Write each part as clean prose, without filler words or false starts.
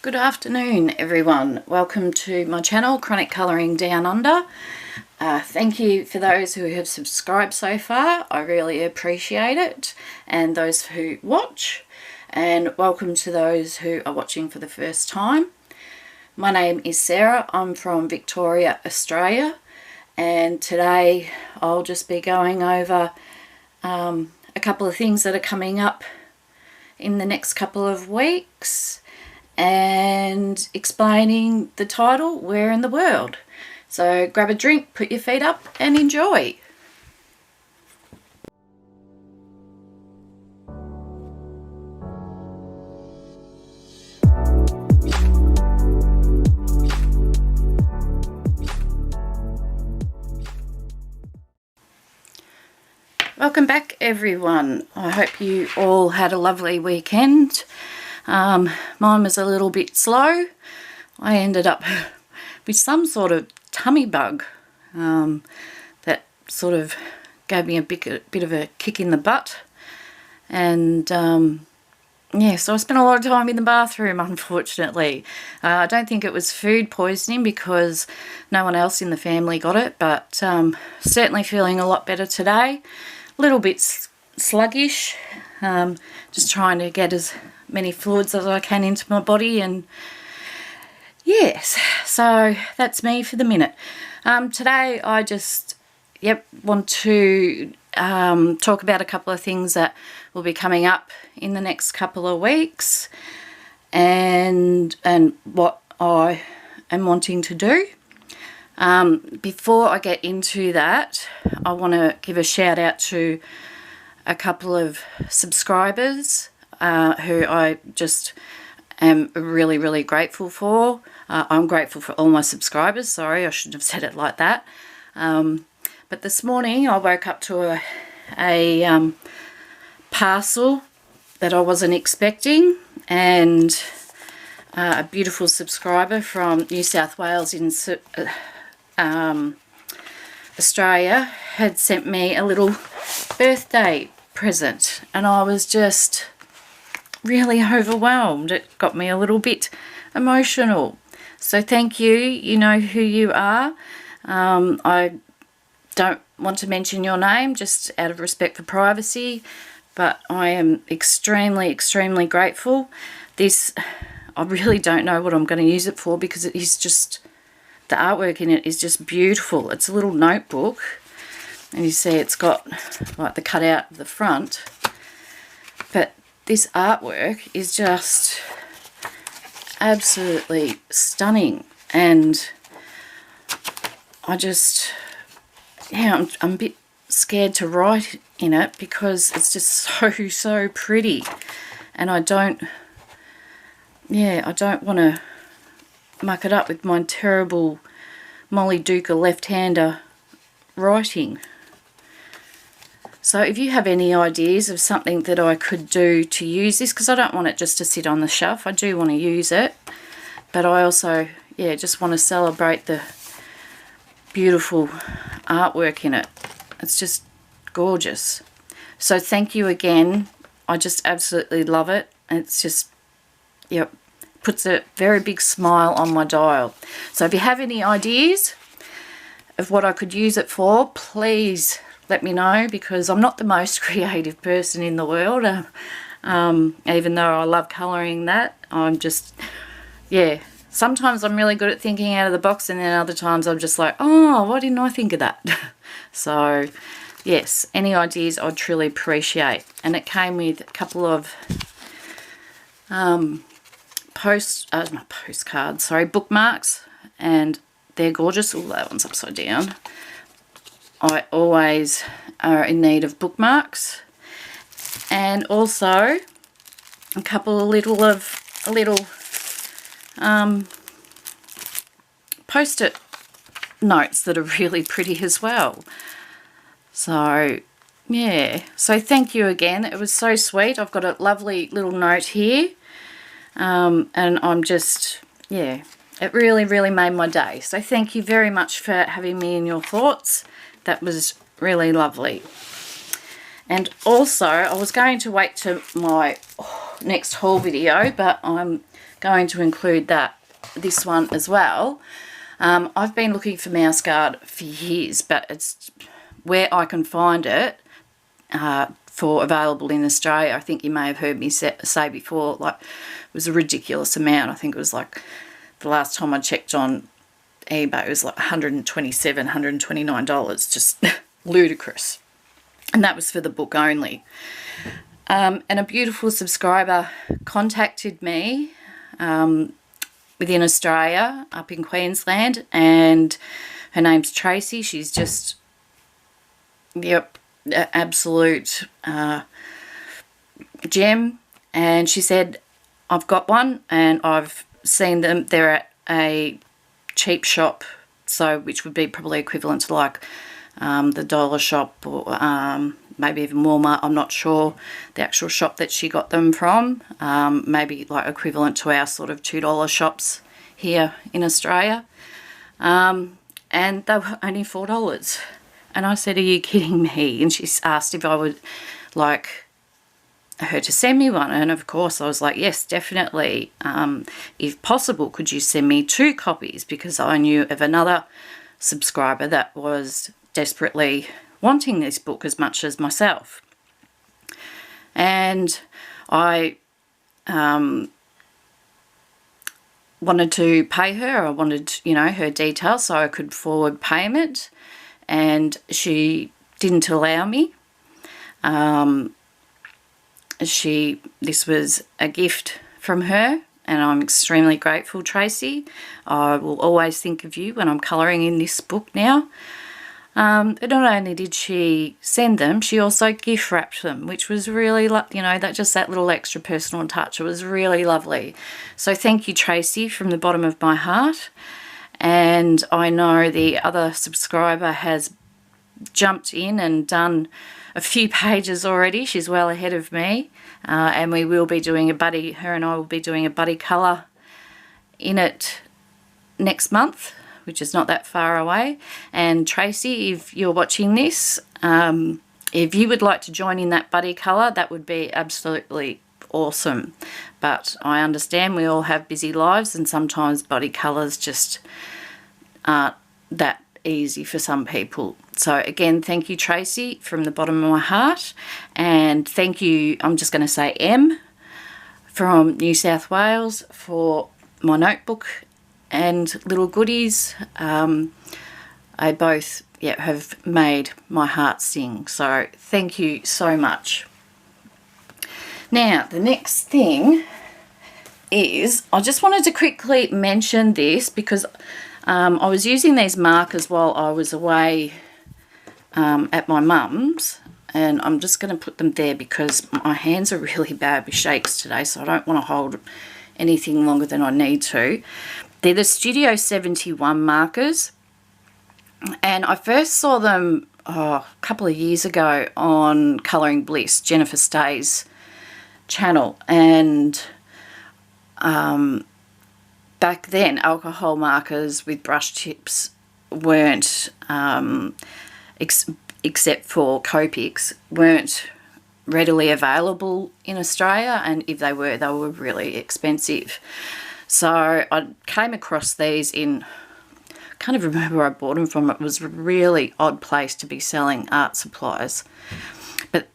Good afternoon everyone, welcome to my channel Chronic Colouring Down Under. Thank you for those who have subscribed so far, I really appreciate it, and those who watch, and welcome to those who are watching for the first time. My name is Sarah, I'm from Victoria, Australia, and today I'll just be going over a couple of things that are coming up in the next couple of weeks and explaining the title, Where in the World. So grab a drink, put your feet up and enjoy. Welcome back everyone. I hope you all had a lovely weekend. Mine was a little bit slow. I ended up with some sort of tummy bug that sort of gave me a bit of a kick in the butt, and yeah, so I spent a lot of time in the bathroom, unfortunately. I don't think it was food poisoning because no one else in the family got it, but certainly feeling a lot better today. A little bit sluggish, just trying to get as many fluids as I can into my body, and yes, so that's me for the minute. Today I just want to talk about a couple of things that will be coming up in the next couple of weeks, and what I am wanting to do. Before I get into that, I want to give a shout out to a couple of subscribers who I just am really grateful for. I'm grateful for all my subscribers. Sorry, I shouldn't have said it like that. But this morning I woke up to a parcel that I wasn't expecting, and a beautiful subscriber from New South Wales in Australia had sent me a little birthday present, and I was just really overwhelmed. It got me a little bit emotional. So thank you. You know who you are. I don't want to mention your name just out of respect for privacy, but I am extremely grateful. This, I really don't know what I'm going to use it for, because it is just, the artwork in it is just beautiful. It's a little notebook, and you see it's got like the cutout of the front, but this artwork is just absolutely stunning, and I just, yeah, I'm a bit scared to write in it because it's just so pretty, and I don't want to muck it up with my terrible Molly Duca left-hander writing. So if you have any ideas of something that I could do to use this, because I don't want it just to sit on the shelf, I do want to use it, but I also, yeah, just want to celebrate the beautiful artwork in it. It's just gorgeous. So thank you again. I just absolutely love it. It's just, yep, puts a very big smile on my dial. So if you have any ideas of what I could use it for, please let me know, because I'm not the most creative person in the world, even though I love colouring that. I'm just, yeah, sometimes I'm really good at thinking out of the box, and then other times I'm just like, oh, why didn't I think of that? So yes, any ideas I'd truly appreciate. And it came with a couple of bookmarks, and they're gorgeous. Oh, that one's upside down. I always are in need of bookmarks, and also a couple of little post-it notes that are really pretty as well. So yeah, so thank you again. It was so sweet. I've got a lovely little note here, and I'm just, yeah, it really made my day. So thank you very much for having me in your thoughts. That was really lovely. And also, I was going to wait to my, oh, next haul video, but I'm going to include this one as well. I've been looking for mouse guard for years, but it's where I can find it for available in Australia. I think you may have heard me say before, like, it was a ridiculous amount. I think it was like, the last time I checked on eBay, it was like $127, $129, just ludicrous. And that was for the book only. And a beautiful subscriber contacted me within Australia, up in Queensland, and her name's Tracy. She's just, yep, absolute gem. And she said, I've got one, and I've seen them. They're at a cheap shop, so which would be probably equivalent to like the dollar shop, or maybe even Walmart. I'm not sure the actual shop that she got them from. Maybe like equivalent to our sort of $2 shops here in Australia. And they were only $4. And I said, are you kidding me? And she asked if I would like her to send me one. And of course I was like, yes, definitely. If possible, could you send me 2 copies? Because I knew of another subscriber that was desperately wanting this book as much as myself. And I wanted to pay her. I wanted, you know, her details so I could forward payment, and she didn't allow me. This was a gift from her, and I'm extremely grateful, Tracy. I will always think of you when I'm colouring in this book now. But not only did she send them, she also gift wrapped them, which was really, you know, that little extra personal touch. It was really lovely. So thank you, Tracy, from the bottom of my heart. And I know the other subscriber has jumped in and done a few pages already. She's well ahead of me. And we will be doing her and I will be doing a buddy colour in it next month, which is not that far away. And Tracy, if you're watching this, if you would like to join in that buddy colour, that would be absolutely awesome. But I understand we all have busy lives, and sometimes buddy colours just aren't that easy for some people. So again, thank you, Tracy, from the bottom of my heart. And thank you, I'm just going to say M from New South Wales, for my notebook and little goodies. I both have made my heart sing. So thank you so much. Now, the next thing is, I just wanted to quickly mention this because I was using these markers while I was away at my mum's, and I'm just going to put them there because my hands are really bad with shakes today, so I don't want to hold anything longer than I need to. They're the Studio 71 markers, and I first saw them a couple of years ago on Colouring Bliss, Jennifer Stay's channel, and back then alcohol markers with brush tips weren't, except for Copics, weren't readily available in Australia, and if they were really expensive. So I came across these in, I can't even remember where I bought them from. It was a really odd place to be selling art supplies. But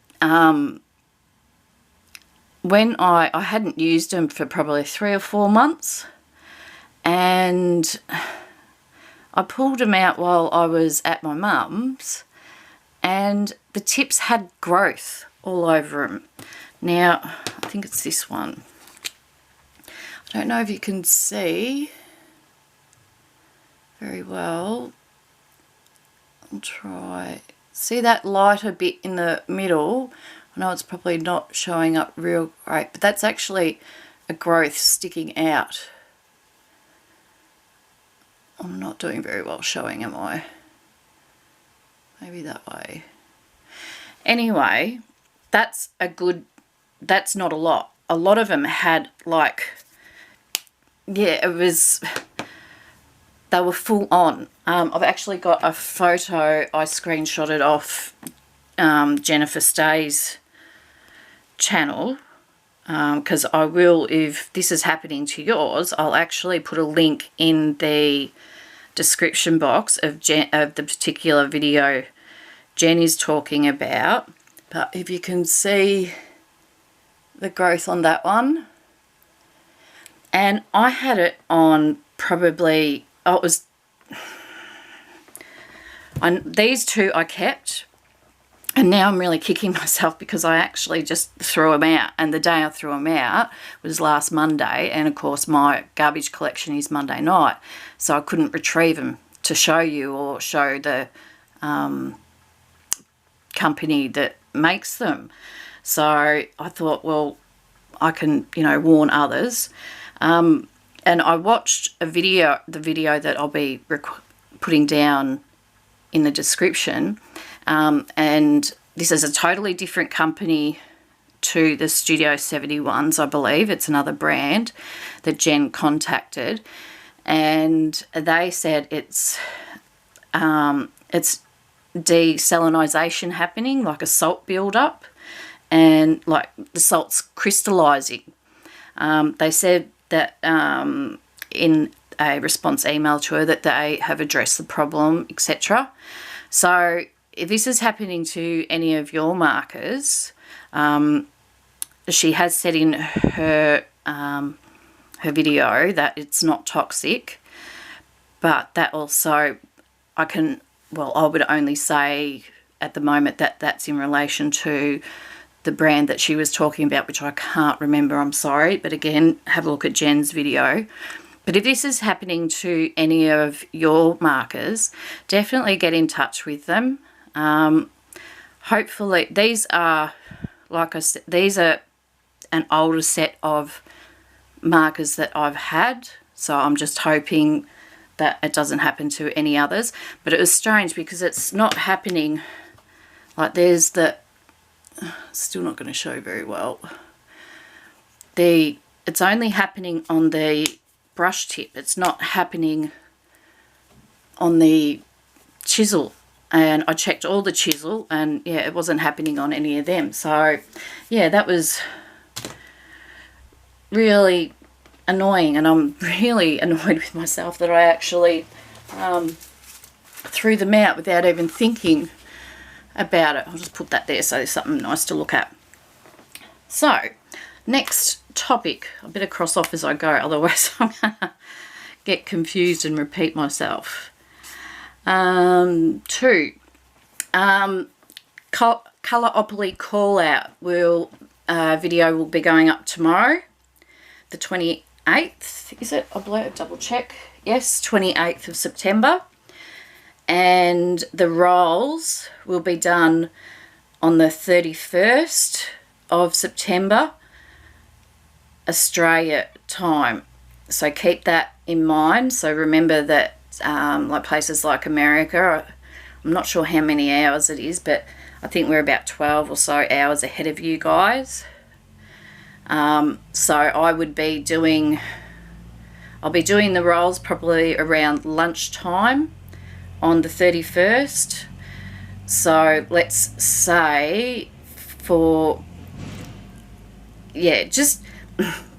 when I hadn't used them for probably 3 or 4 months, and I pulled them out while I was at my mum's, and the tips had growth all over them. Now, I think it's this one. I don't know if you can see very well. I'll try. See that lighter bit in the middle? I know it's probably not showing up real great, but that's actually a growth sticking out. I'm not doing very well showing, am I? Maybe that way. Anyway, that's not a lot. A lot of them had like, yeah, they were full on. I've actually got a photo I screenshotted off Jennifer Stay's channel because I will, if this is happening to yours, I'll actually put a link in the description box of the particular video Jen is talking about. But if you can see the growth on that one, and I had it on probably, these two I kept, and now I'm really kicking myself because I actually just threw them out, and the day I threw them out was last Monday, and of course my garbage collection is Monday night, so I couldn't retrieve them to show you or show the company that makes them. So I thought, well, I can, warn others. And I watched the video that I'll be putting down in the description, and this is a totally different company to the Studio 71s, I believe. It's another brand that Jen contacted, and they said it's desalinization happening, like a salt buildup, and like the salt's crystallizing. They said that in a response email to her that they have addressed the problem, etc. So if this is happening to any of your markers, she has said in her video that it's not toxic, but that also I would only say at the moment that that's in relation to the brand that she was talking about, which I can't remember, I'm sorry. But again, have a look at Jen's video. But if this is happening to any of your markers, definitely get in touch with them. Hopefully, these are, like I said, these are an older set of markers that I've had. So I'm just hoping that it doesn't happen to any others. But it was strange because it's not happening. Like there's the, still not going to show very well. It's only happening on the brush tip. It's not happening on the chisel. And I checked all the chisel, and yeah, it wasn't happening on any of them. So yeah, that was really annoying, and I'm really annoyed with myself that I actually threw them out without even thinking about it. I'll just put that there so there's something nice to look at. So next topic, I better cross off as I go, otherwise I'm gonna get confused and repeat myself. Colouropoly call out video will be going up tomorrow, the 28th, is it? I'll double check. Yes, 28th of September. And the rolls will be done on the 31st of September, Australia time. So keep that in mind. So remember that like places like America, I'm not sure how many hours it is, but I think we're about 12 or so hours ahead of you guys. So I'll be doing the rolls probably around lunchtime on the 31st. So let's say just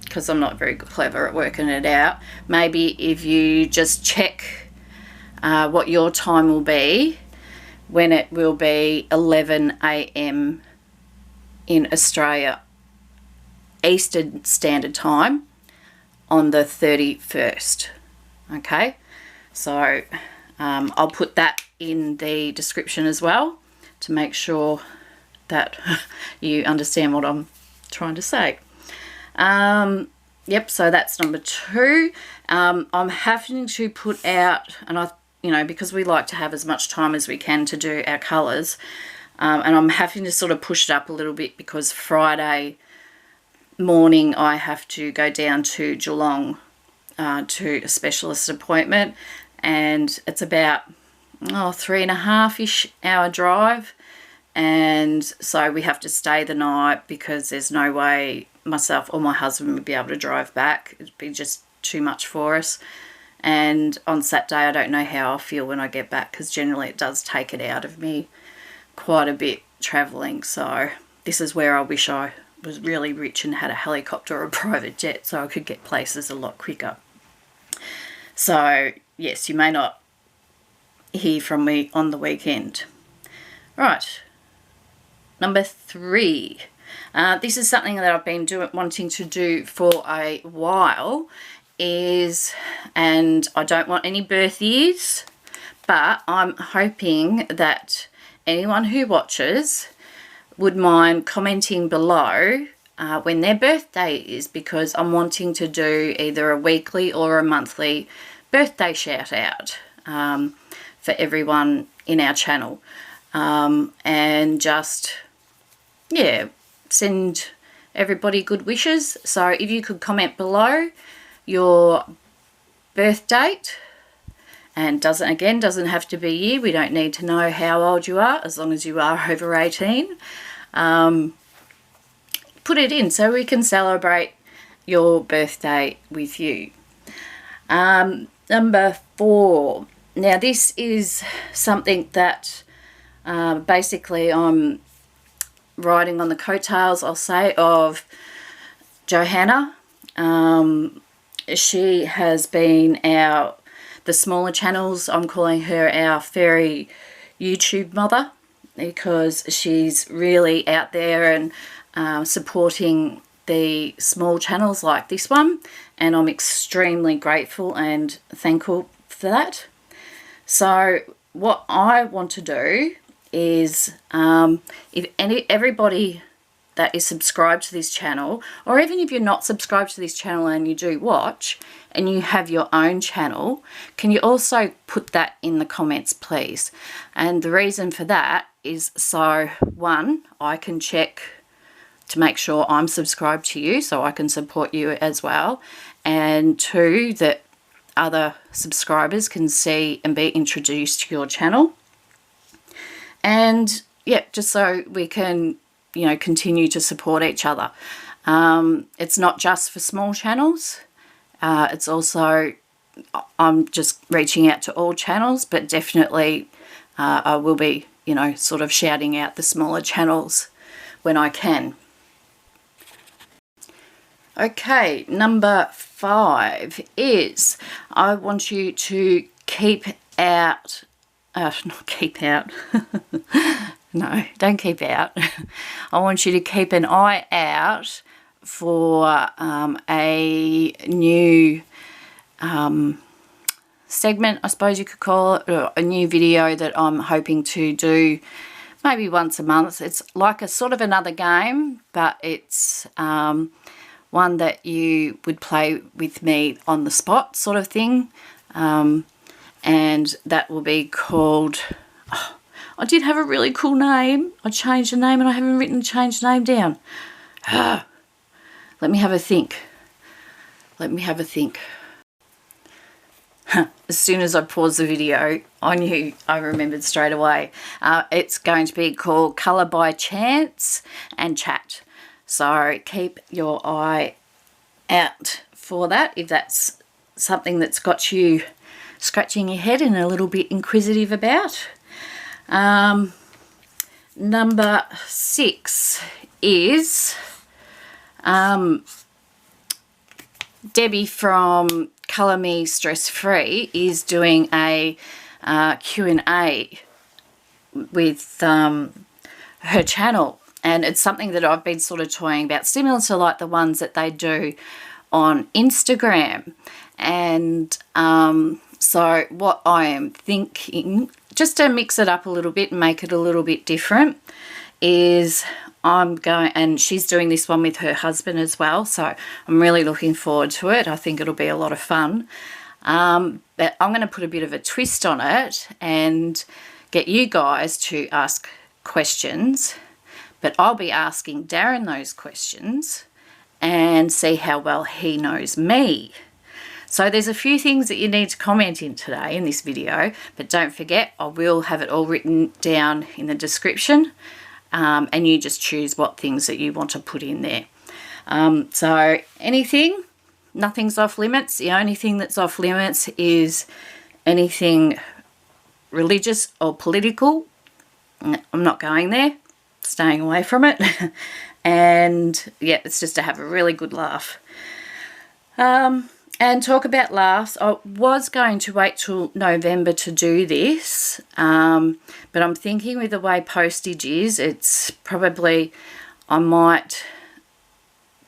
because I'm not very clever at working it out, maybe if you just check what your time will be, when it will be 11 a.m. in Australia Eastern Standard Time on the 31st. Okay, so I'll put that in the description as well to make sure that you understand what I'm trying to say. Yep, so that's number 2. I'm having to put out, and because we like to have as much time as we can to do our colours, and I'm having to sort of push it up a little bit because Friday morning I have to go down to Geelong to a specialist appointment, and it's about 3.5-ish hour drive, and so we have to stay the night because there's no way myself or my husband would be able to drive back. It'd be just too much for us. And on Saturday I don't know how I'll feel when I get back, because generally it does take it out of me quite a bit travelling. So this is where I wish I was really rich and had a helicopter or a private jet, so I could get places a lot quicker. So, yes, you may not hear from me on the weekend. Right, number 3. This is something that I've been wanting to do for a while, and I don't want any birth years, but I'm hoping that anyone who watches would mind commenting below when their birthday is, because I'm wanting to do either a weekly or a monthly birthday shout out for everyone in our channel, and just, yeah, send everybody good wishes. So if you could comment below your birth date, and doesn't have to be a year, we don't need to know how old you are, as long as you are over 18. Put it in so we can celebrate your birthday with you. Number 4. Now this is something that basically I'm riding on the coattails, I'll say, of Johanna. She has been the smaller channels, I'm calling her our fairy YouTube mother, because she's really out there and supporting the small channels like this one, and I'm extremely grateful and thankful for that. So what I want to do is, if everybody that is subscribed to this channel, or even if you're not subscribed to this channel and you do watch and you have your own channel, can you also put that in the comments, please? And the reason for that is, so 1, I can check to make sure I'm subscribed to you so I can support you as well, and 2, that other subscribers can see and be introduced to your channel. And yeah, just so we can, you know, continue to support each other. It's not just for small channels. It's also, I'm just reaching out to all channels, but definitely I will be, you know, sort of shouting out the smaller channels when I can. Okay, number 5 is, I want you to keep out, not keep out, no, don't keep out. I want you to keep an eye out for a new segment, I suppose you could call it, or a new video that I'm hoping to do maybe once a month. It's like a sort of another game, but it's one that you would play with me on the spot sort of thing, and that will be called, I did have a really cool name. I changed the name and I haven't written the changed name down. Let me have a think. As soon as I paused the video, I remembered straight away. It's going to be called Colour by Chance and Chat. So keep your eye out for that if that's something that's got you scratching your head and a little bit inquisitive about. Number 6 is Debbie from Colour Me Stress Free is doing a Q&A with her channel, and it's something that I've been sort of toying about, similar to like the ones that they do on Instagram. And so what I am thinking, just to mix it up a little bit and make it a little bit different, is I'm going, and she's doing this one with her husband as well, so I'm really looking forward to it. I think it'll be a lot of fun. But I'm going to put a bit of a twist on it and get you guys to ask questions, but I'll be asking Darren those questions and see how well he knows me. So there's a few things that you need to comment in today in this video, but don't forget, I will have it all written down in the description, and you just choose what things that you want to put in there. So anything, nothing's off limits. The only thing that's off limits is anything religious or political. I'm not going there, staying away from it. And yeah, it's just to have a really good laugh. And talk about laughs, I was going to wait till November to do this, but I'm thinking with the way postage is, it's probably, I might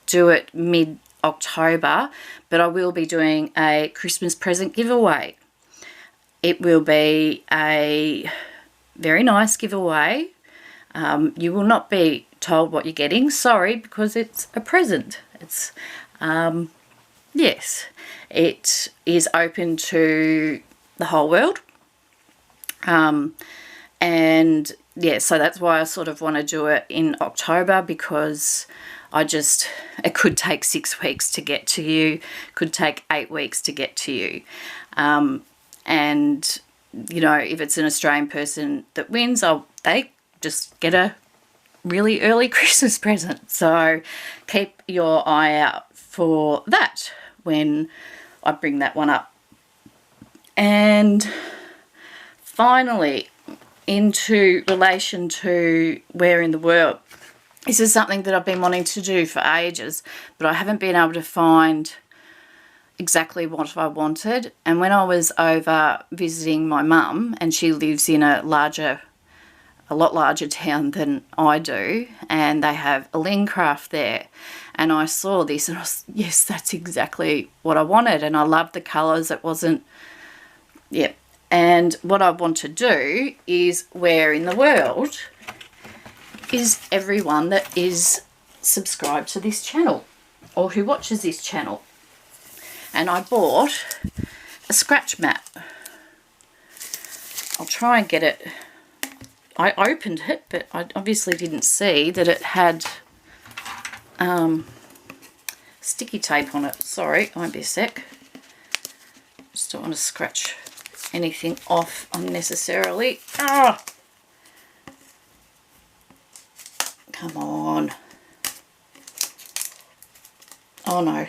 do it mid-October, but I will be doing a Christmas present giveaway. It will be a very nice giveaway. You will not be told what you're getting, sorry, because it's a present. It's yes, it is open to the whole world. And yeah, so that's why I sort of want to do it in October, because it could take 6 weeks to get to you, could take 8 weeks to get to you. And, you know, if it's an Australian person that wins, they just get a really early Christmas present. So keep your eye out for that when I bring that one up. And finally, into relation to where in the world, this is something that I've been wanting to do for ages, but I haven't been able to find exactly what I wanted. And when I was over visiting my mum, and she lives in a lot larger town than I do, and they have a Lingcraft there, and I saw this and I was, yes, that's exactly what I wanted, and I loved the colours. It wasn't, yeah. And what I want to do is, where in the world is everyone that is subscribed to this channel or who watches this channel? And I bought a scratch mat. I'll try and get it. I opened it, but I obviously didn't see that it had sticky tape on it. Sorry, won't be a sec. Just don't want to scratch anything off unnecessarily. Ah! Come on. Oh no.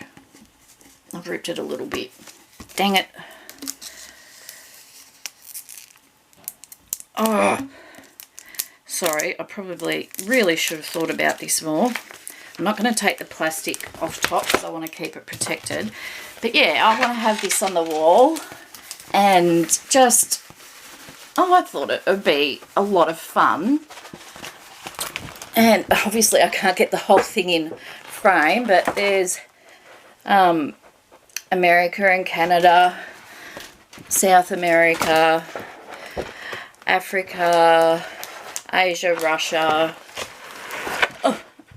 I've ripped it a little bit. Dang it. Oh. Sorry, I probably really should have thought about this more. I'm not going to take the plastic off top because I want to keep it protected. But yeah, I want to have this on the wall and just, I thought it would be a lot of fun. And obviously I can't get the whole thing in frame, but there's America and Canada, South America, Africa, Asia, Russia,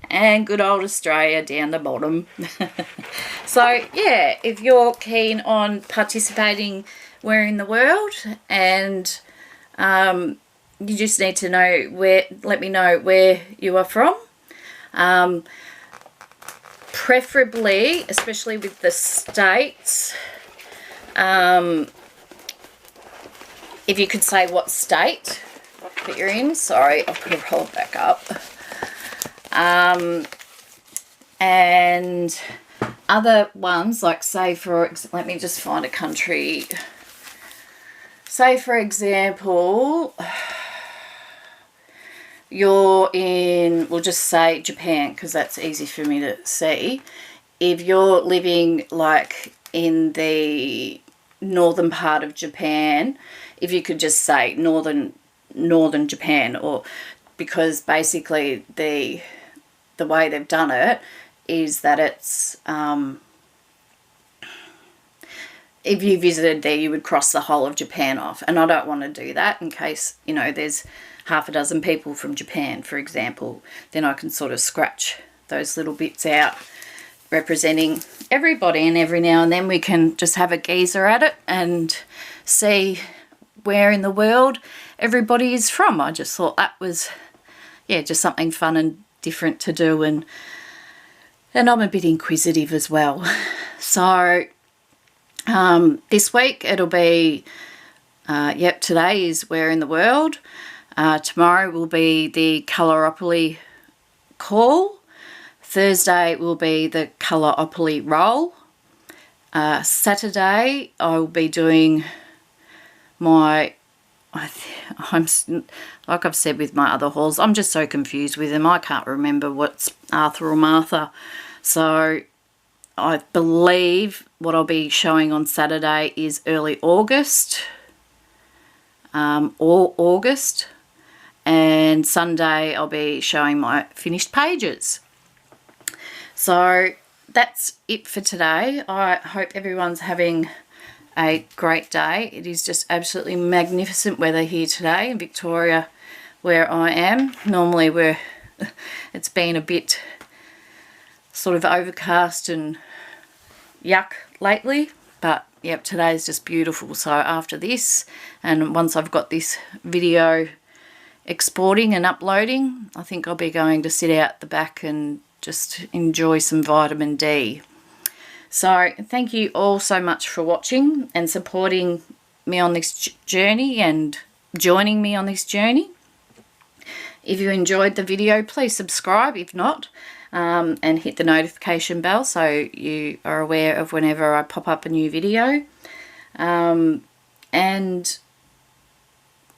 and good old Australia down the bottom. So yeah, if you're keen on participating where in the world, and you just need to know let me know where you are from. Preferably, especially with the states, if you could say what state that you're in. Sorry, I've got to roll it back up. And other ones, like say let me just find a country. Say for example, you're in, we'll just say Japan, because that's easy for me to see. If you're living like in the northern part of Japan, if you could just say northern Japan, or because basically the way they've done it is that it's if you visited there, you would cross the whole of Japan off, and I don't want to do that in case, you know, there's half a dozen people from Japan, for example. Then I can sort of scratch those little bits out representing everybody, and every now and then we can just have a geezer at it and see where in the world everybody is from. I just thought that was, yeah, just something fun and different to do, and I'm a bit inquisitive as well. So this week it'll be, yep, today is where in the world. Tomorrow will be the Colouropoly call. Thursday will be the Colouropoly roll. Saturday I will be doing my I'm like I've said with my other hauls, I'm just so confused with them. I can't remember what's Arthur or Martha. So I believe what I'll be showing on Saturday is early August, or August, and Sunday I'll be showing my finished pages. So that's it for today. I hope everyone's having a great day. It is just absolutely magnificent weather here today in Victoria where I am. Normally it's been a bit sort of overcast and yuck lately, but yep, today's just beautiful. So after this, and once I've got this video exporting and uploading, I think I'll be going to sit out the back and just enjoy some vitamin D. So thank you all so much for watching and supporting me on this journey and joining me on this journey. If you enjoyed the video, please subscribe if not, and hit the notification bell so you are aware of whenever I pop up a new video. And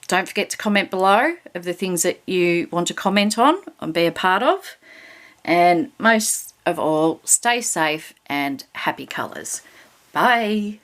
don't forget to comment below of the things that you want to comment on and be a part of. And most of all, stay safe and happy colours. Bye.